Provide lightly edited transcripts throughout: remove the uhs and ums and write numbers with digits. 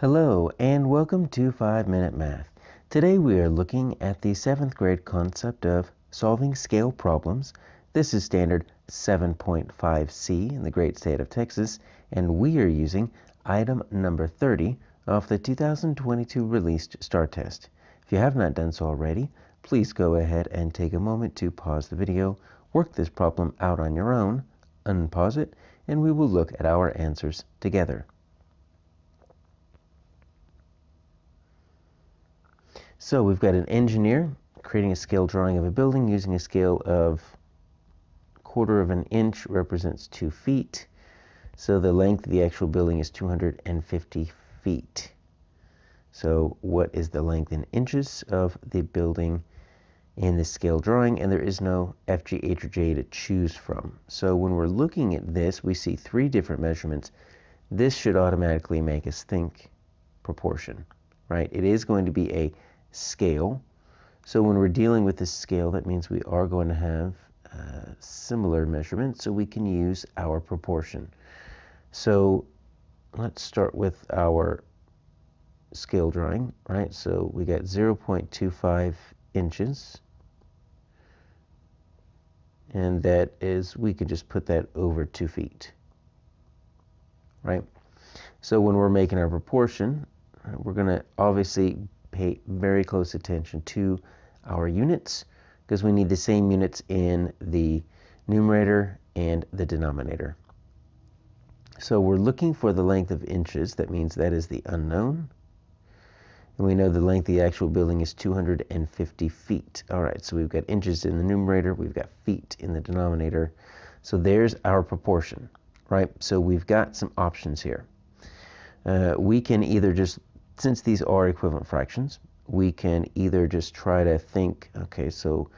Hello and welcome to 5-Minute Math. Today we are looking at the 7th grade concept of solving scale problems. This is standard 7.5C in the great state of Texas, and we are using item number 30 of the 2022 released STAAR test. If you have not done so already, please go ahead and take a moment to pause the video, work this problem out on your own, unpause it, and we will look at our answers together. So we've got an engineer creating a scale drawing of a building using a scale of 1/4 of an inch represents 2 feet. So the length of the actual building is 250 feet. So what is the length in inches of the building in this scale drawing? And there is no F, G, H, or J to choose from. So when we're looking at this, we see 3 different measurements. This should automatically make us think proportion, right? It is going to be a scale. So when we're dealing with this scale, that means we are going to have similar measurements, so we can use our proportion. So let's start with our scale drawing, right? So we got 0.25 inches, and that is, we could just put that over 2 feet, right? So when we're making our proportion, we're going to obviously pay very close attention to our units, because we need the same units in the numerator and the denominator. So we're looking for the length of inches. That means that is the unknown. And we know the length of the actual building is 250 feet. All right, so we've got inches in the numerator, we've got feet in the denominator. So there's our proportion, right? So we've got some options here. We can either just, since these are equivalent fractions, we can either just try to think, okay, so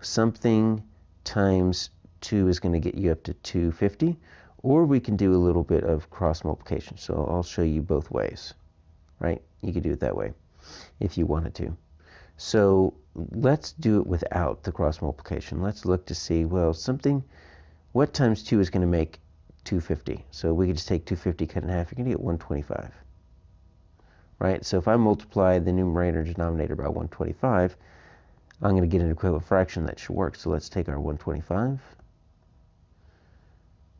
something times 2 is going to get you up to 250, or we can do a little bit of cross multiplication. So I'll show you both ways, right? You could do it that way if you wanted to. So let's do it without the cross multiplication. Let's look to see, well, what times 2 is going to make 250? So we could just take 250, cut in half, you're going to get 125. Right? So if I multiply the numerator and denominator by 125, I'm going to get an equivalent fraction that should work. So let's take our 125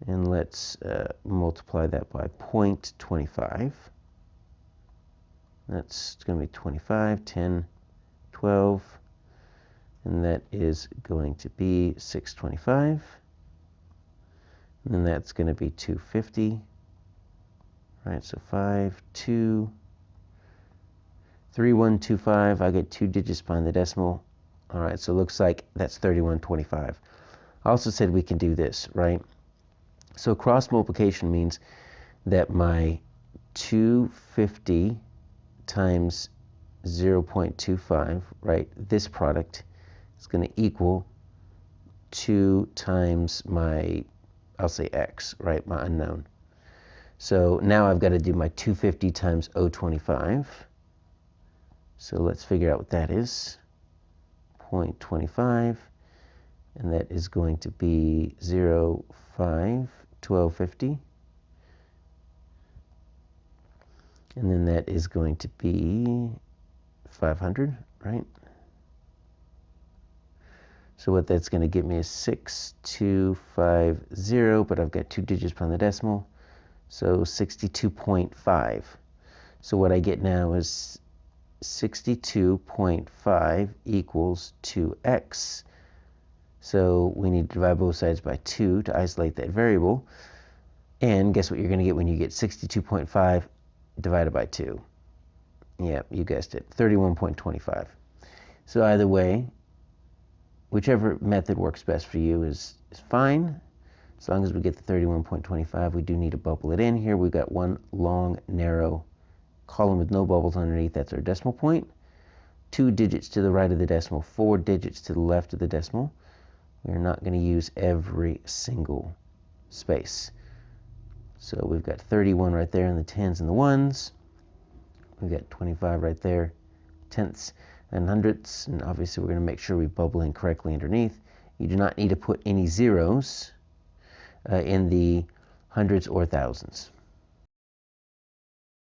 and let's multiply that by 0.25. That's going to be 25, 10, 12, and that is going to be 625. And then that's going to be 250. Right, so 5, 2, 3125, I get 2 digits behind the decimal. All right, so it looks like that's 3125. I also said we can do this, right? So cross multiplication means that my 250 times 0.25, right, this product is going to equal 2 times my, I'll say x, right, my unknown. So now I've got to do my 250 times 0.25. So let's figure out what that is. 0.25, and that is going to be 0.5, 1250. And then that is going to be 500, right? So what that's going to give me is 6250, but I've got 2 digits behind the decimal, so 62.5. So what I get now is 62.5 equals 2x. So we need to divide both sides by 2 to isolate that variable. And guess what you're going to get when you get 62.5 divided by 2? Yeah, you guessed it, 31.25. So either way, whichever method works best for you is fine. As long as we get the 31.25, we do need to bubble it in here. We've got one long, narrow column with no bubbles underneath. That's our decimal point. 2 digits to the right of the decimal, 4 digits to the left of the decimal. We're not going to use every single space. So we've got 31 right there in the tens and the ones. We've got 25 right there, tenths and hundredths, and obviously we're going to make sure we bubble in correctly underneath. You do not need to put any zeros in the hundreds or thousands.